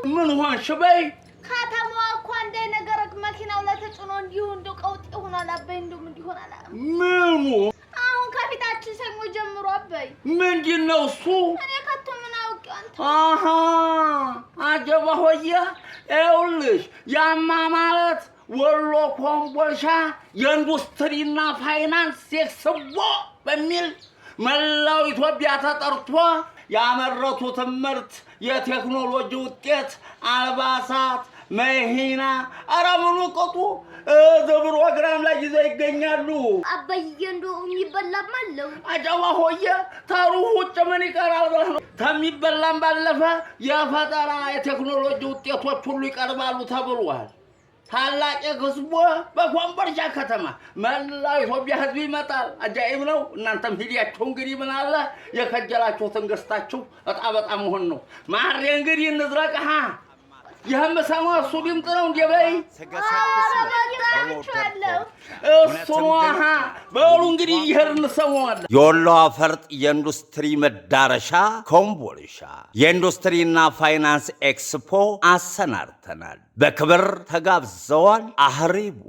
من هون شبي ከተማዋ እኮ እንደ ነገረክ መኪናው ለተጭኖ እንዲሁ እንደው ቀውጥ ሆኗል አበይ እንደው ምን ይሆናል ምኑ አሁን ከፊታችን ሰኞ ጀምሮ አበይ ምንድነው እሱ እኔ ከቶ ምን አውቄው አንተ አሃ አጀባ ሆየ ኤውልሽ ያማ ማለት ወሎ ኮምቦልሻ የኢንዱስትሪና ፋይናንስ ኤክስፖ በሚል መላው ኢትዮጵያ ተጠርቶ ያመረቱት ምርት የቴክኖሎጂ ውጤት አልባሳት መሂና አራሙኑ ቆጡ ፕሮግራም ላይ ይዘው ይገኛሉ አበይ እንደው የሚበላም አለው አጃዋ ሆየ ታሩሁ ውጭ ምን ይቀራል ብለህ ነው ተሚበላም ባለፈ የፈጠራ የቴክኖሎጂ ውጤቶች ሁሉ ይቀርባሉ ተብሏል ታላቅ ኤክስፖ በኮምቦልቻ ከተማ መላው ኢትዮጵያ ህዝብ ይመጣል አጃኢብ ነው እናንተም ሂዲያችሁ እንግዲህ ምን አለ የከጀላችሁትን ገዝታችሁ እጣ በጣም መሆን ነው ማሬ እንግዲህ እንዝረቅሃ የምሰማው እሱ ድምፅ ነው እንዴ በይ እሱሃ በሉ እንግዲህ ይሄን እንሰማዋለን የወሎ ፈርጥ የኢንዱስትሪ መዳረሻ ኮምቦልቻ የኢንዱስትሪና ፋይናንስ ኤክስፖ አሰናድተናል በክብር ተጋብዘዋል አህሪቡ